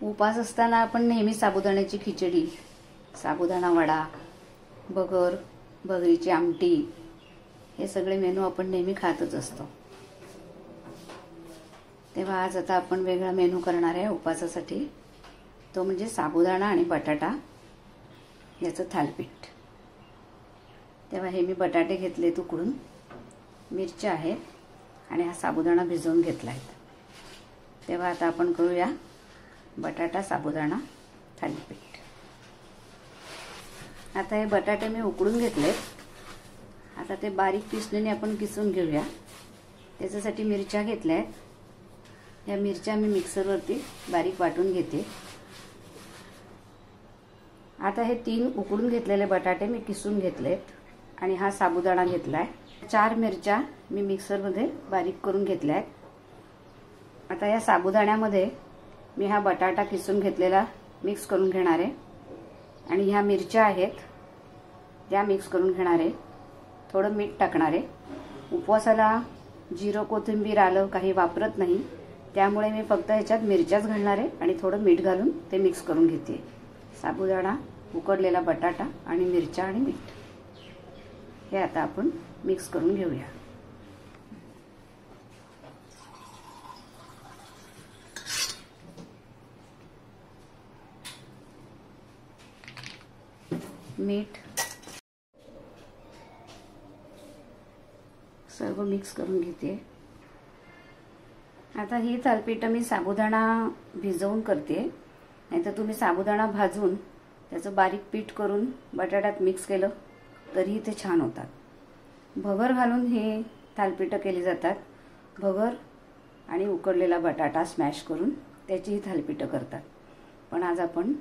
उपास असताना आपण नेहमी साबुदाण्याची खिचडी, साबुदाणा वडा, भगर, भगरीची आमटी हे सगळे मेनू आपण नेहमी खातच असतो। तेव्हा आज आता आपण वेगळा मेनू करणार आहे उपासासाठी। तो म्हणजे साबुदाणा आणि बटाटा याचं थालीपीठ। तेव्हा हे मी बटाटे घेतले तुकडून, मिरच्या आहेत आणि हा साबुदाणा भिजवून घेतला आहे। तेव्हा आता आपण करूया बटाटा साबुदाणा थालीपीठ। आता हे बटाटे मी उकडून घेतले, आता ते बारीक किसणीने आपण किसून घेऊया। त्याच्यासाठी मिरच्या घेतल्या आहेत, या मिरच्या मी मिक्सरवरती बारीक वाटून घेते। आता हे 3 उकडून घेतलेले बटाटे मी किसून घेतलेत आणि हा साबुदाणा घेतलाय। 4 मिरच्या मी मिक्सरमध्ये बारीक करून घेतल्या आहेत। आता या साबुदाण्यामध्ये मी हा बटाटा किसून घेतलेला मिक्स करून घेणार आहे आणि ह्या मिरच्या आहेत त्या मिक्स करून घेणार आहे। थोडं मीठ टाकणार आहे। उपवासाला जिरं कोथिंबीर आलं काही वापरत नाही, त्यामुळे मी फक्त ह्याच्यात मिरच्याच घालणार आहे आणि थोडं मीठ घालून ते मिक्स करून घेते। साबुदाणा, उकडलेला बटाटा आणि मिरच्या आणि मीठ हे आता आपण मिक्स करून घेऊया। मीठ सर्व मिक्स करून घेते। आता ही थालीपीठ मी साबुदाणा भिजवून करते, नाहीतर तुम्ही साबुदाणा भाजून त्याचं बारीक पीठ करून बटाट्यात मिक्स केलं तरी ते छान होतात। भगर घालून हे थालीपीठ केली जातात। भगर आणि उकडलेला बटाटा स्मॅश करून त्याची ही थालीपीठ करतात, पण आज आपण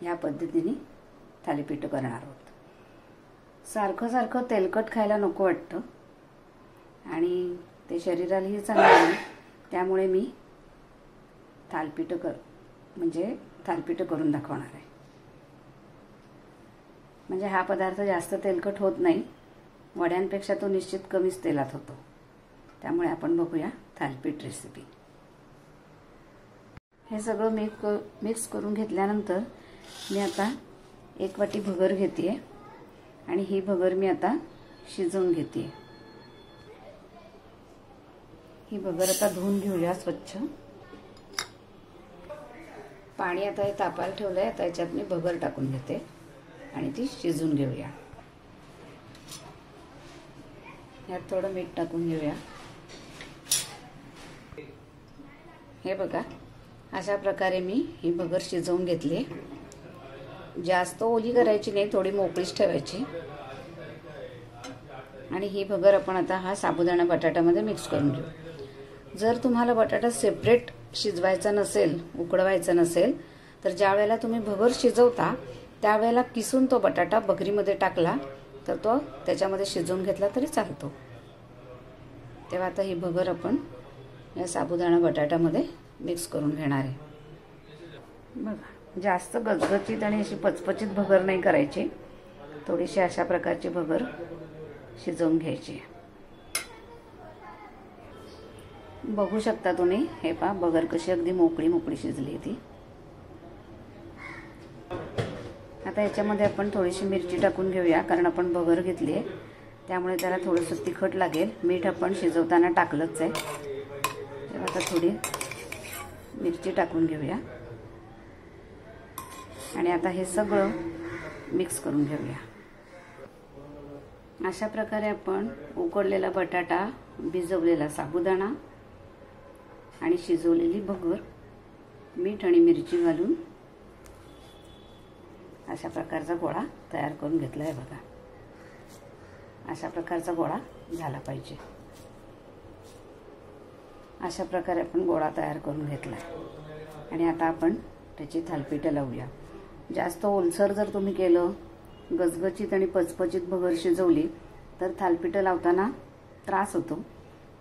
ह्या पद्धतीने थालीपीठ करणार आहोत। सारखं सारखं तेलकट खायला नको वाटतं आणि ते शरीरालाही चांगलं आहे, त्यामुळे मी थालीपीठ करून दाखवणार आहे। म्हणजे हा पदार्थ जास्त तेलकट होत नाही, वड्यांपेक्षा तो निश्चित कमीच तेलात होतो। त्यामुळे आपण बघूया थालीपीठ रेसिपी। हे सगळं मिक्स करून घेतल्यानंतर मी आता 1 वाटी भगर घेते आणि ही भगर मी आता शिजवून घेते। ही भगर आता धुवून घेऊया स्वच्छ। पाणी आता हे तापायला ठेवलंय, आता याच्यात मी भगर टाकून घेते आणि ती शिजवून घेऊया। यात थोडं मीठ टाकून घेऊया। हे बघा, अशा प्रकारे मी ही भगर शिजवून घेतली। जास्त ओली करायची नाही, थोडी मोकळीच ठेवायची। आणि ही भगर आपण आता हा साबुदाणा बटाट्यामध्ये मिक्स करून घेऊ। जर तुम्हाला बटाटा सेपरेट शिजवायचा नसेल, उकडवायचा नसेल, तर ज्या वेळेला तुम्ही भगर शिजवता त्यावेळेला किसून तो बटाटा भगरीमध्ये टाकला तर तो त्याच्यामध्ये शिजवून घेतला तरी चालतो। तेव्हा आता ही भगर आपण या साबुदाणा बटाट्यामध्ये मिक्स करून घेणार आहे। बघा, जास्त गचगचीत आणि अशी पचपचीत भगर नाही करायची, थोडीशी अशा प्रकारची भगर शिजवून घ्यायची। बघू शकता तुम्ही, हे पहा भगर कशी अगदी मोकळी मोकळी शिजली ती। आता याच्यामध्ये आपण थोडीशी मिरची टाकून घेऊया, कारण आपण भगर घेतली आहे त्यामुळे त्याला थोडंसं तिखट लागेल। मीठ आपण शिजवताना टाकलंच आहे, तेव्हा आता थोडी मिरची टाकून घेऊया आणि आता हे सगळं मिक्स करून घेऊया। अशा प्रकारे आपण उकडलेला बटाटा, भिजवलेला साबुदाणा आणि शिजवलेली भगर मीठ आणि मिरची घालून अशा प्रकारचा गोळा तयार करून घेतला आहे। बघा, अशा प्रकारचा गोळा झाला पाहिजे। अशा प्रकारे आपण गोळा तयार करून घेतला आणि आता आपण त्याची थालीपीठ लावूया। जास्त ओलसर जर तुम्ही केलं, गचगचीत आणि पचपचीत भगर शिजवली तर थालीपीठ लावताना त्रास होतो।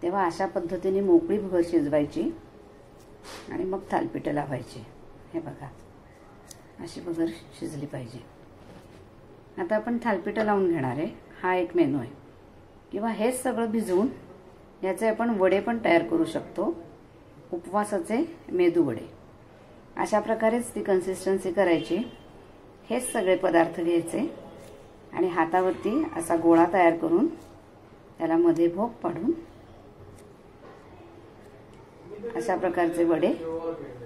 तेव्हा अशा पद्धतीने मोकळी भगर शिजवायची आणि मग थालीपीठ लावायची। हे बघा, अशी भगर शिजली पाहिजे। आता आपण थालीपीठ लावून घेणार आहे। हा एक मेनू आहे, किंवा हेच सगळं भिजवून याचे आपण वडे पण तयार करू शकतो, उपवासाचे मेदू वडे। अशा प्रकारेच ती कन्सिस्टन्सी करायची। हेच सगळे पदार्थ घ्यायचे आणि हातावरती असा गोळा तयार करून त्याला मध्ये भोक पाडून अशा प्रकारचे वडे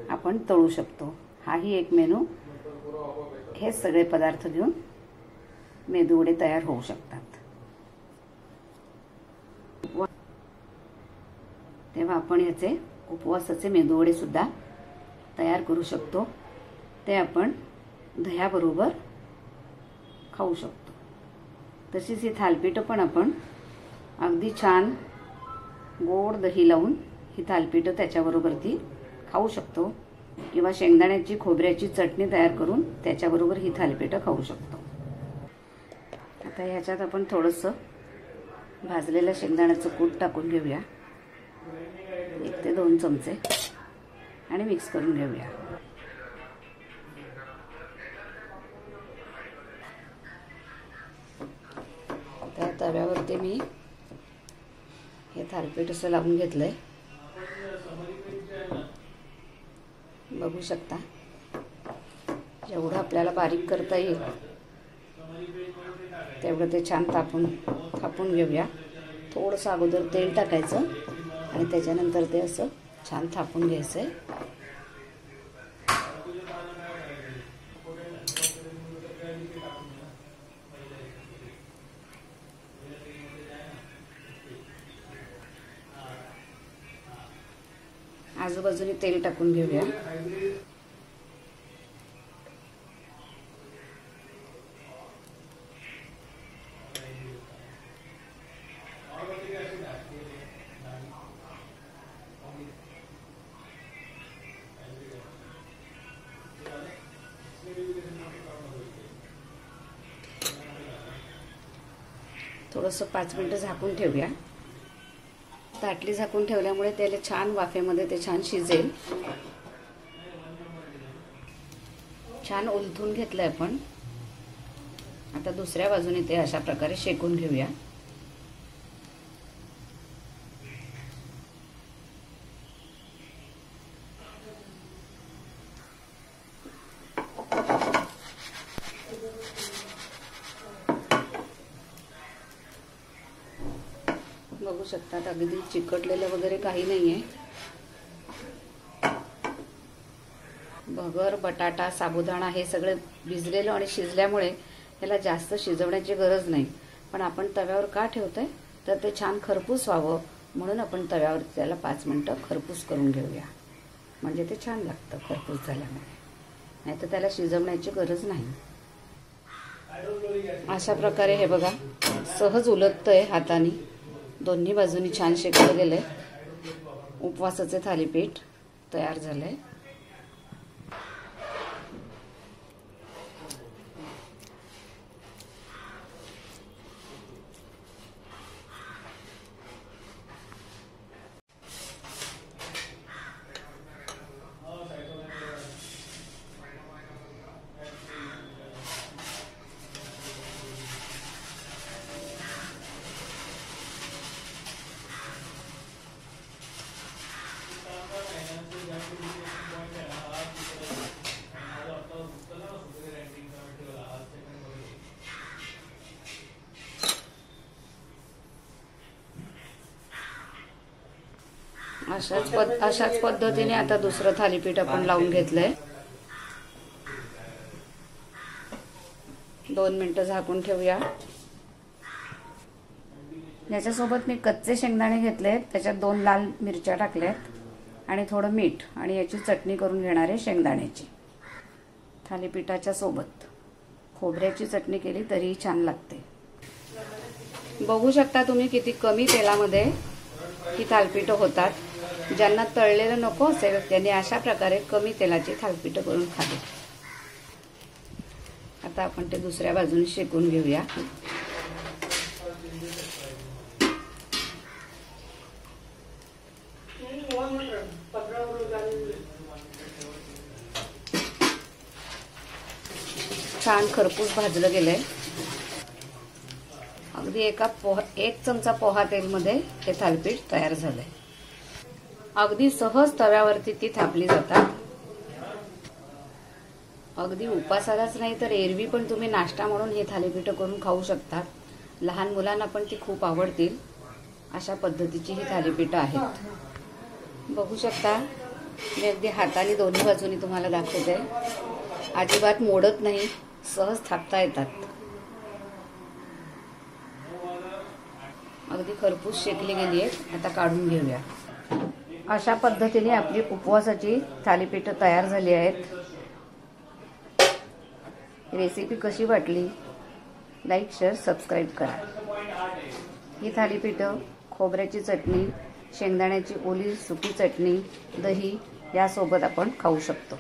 आपण तळू शकतो। हाही एक मेनू। हेच सगळे पदार्थ घेऊन मेदूवडे तयार होऊ शकतात। तेव्हा आपण याचे उपवासाचे मेदूवडे सुद्धा तयार करू शकतो। ते आपण दह्याबरोबर खाऊ शकतो। तशीच ही थालीपीठ पण आपण अगदी छान गोड दही लावून ही थालीपीठ त्याच्याबरोबर ती खाऊ शकतो किंवा शेंगदाण्याची खोबऱ्याची चटणी तयार करून त्याच्याबरोबर ही थालीपीठ खाऊ शकतो। आता ह्याच्यात आपण थोडंसं भाजलेल्या शेंगदाण्याचं कूट टाकून घेऊया, 1 ते 2 चमचे, आणि मिक्स करून घेऊया। आता तव्यावरती मी हे थालीपीठ असं लावून घेतलंय, बघू शकता। जेवढं आपल्याला बारीक करता येईल तेवढं ते छान थापून घेऊया। थोडंसं अगोदर तेल टाकायचं आणि त्याच्यानंतर ते असं छान थापून घ्यायचंय। आजूबाजूने तेल टाकून घेऊया। थोडंसं 5 मिनिटं झाकून ठेवूया। ताटली झाकून ठेवल्यामुळे त्याला छान वाफेमध्ये ते छान शिजेल। छान उलथून घेतलंय आपण। आता दुसऱ्या बाजूने ते अशा प्रकारे शेकून घेऊया। बघू शकतात अगदी चिकटलेलं वगैरे काही नाहीये। भगर, बटाटा, साबुदाणा हे सगळे भिजलेलं आणि शिजल्यामुळे त्याला जास्त शिजवण्याची गरज नाही। पण आपण तव्यावर का ठेवतोय तर ते छान खरपूस व्हावं म्हणून आपण तव्यावर त्याला 5 मिनिटं खरपूस करून घेऊया, म्हणजे ते छान लागतं खरपूस झाल्यामुळे। नाहीतर त्याला शिजवण्याची गरज नाही। अशा प्रकारे हे बघा सहज उलटतंय हाताने, दोन्ही बाजूनी छान शेकलं गेलंय। उपवासाचे थालीपीठ तयार झालंय। अशाच पद्धतीने आता दुसरं थालीपीठ आपण लावून घेतलंय। 2 मिनिटं झाकून ठेवूया। याच्यासोबत मी कच्चे शेंगदाणे घेतलेत, त्याच्यात 2 लाल मिरच्या टाकल्यात आणि थोडं मीठ आणि याची चटणी करून घेणार आहे शेंगदाण्याची। थालीपीठाच्या सोबत खोबऱ्याची चटणी केली तरीही छान लागते। बघू शकता तुम्ही किती कमी तेलामध्ये ही थालीपीठ होतात। ज्यांना तळलेलं नको असेल त्यांनी अशा प्रकारे कमी तेलाची थालीपीठ करून खावी। आता आपण ते दुसऱ्या बाजूने शेकून घेऊया। छान खरपूस भाजलं गेलंय। अगदी 1 चमचा पोहा तेलमध्ये हे थालीपीठ तयार झालंय। अगदी सहज तव्यावरती ती थापली जातात। अगदी उपासालाच नाही तर एरवी पण तुम्ही नाश्ता म्हणून हे थालीपीठं करून खाऊ शकता. लहान मुलांना पण ती खूप आवडतील. अशा पद्धतीची ही थालीपीठं आहेत. बघू शकता मी अगदी हाताने दोन्ही बाजूनी तुम्हाला दाखवते. अजिबात मोडत नाही, सहज थापता येतात. अगदी खरपूस शेकली गेली आहेत. आता काढून घेऊया. अशा पद्धतीने आपली उपवासाची थालीपीठं तयार झाली आहेत. रेसिपी कशी वाटली? लाईक, शेअर, सबस्क्राईब करा. ही थालीपीठं खोबऱ्याची चटणी, शेंगदाण्याची ओली सुकी चटणी, दही यासोबत आपण खाऊ शकतो.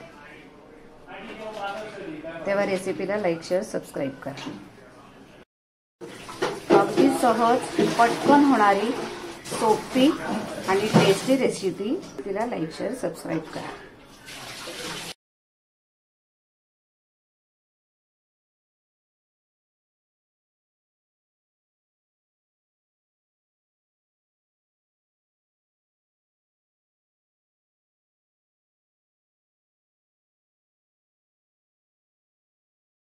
तेव्हा रेसिपीला लाईक, शेअर, सबस्क्राईब करा. अगदी सहज पटकन होणारी सोपी आणि टेस्टी रेसिपी. तिला लाईक, शेअर, सबस्क्राईब करा.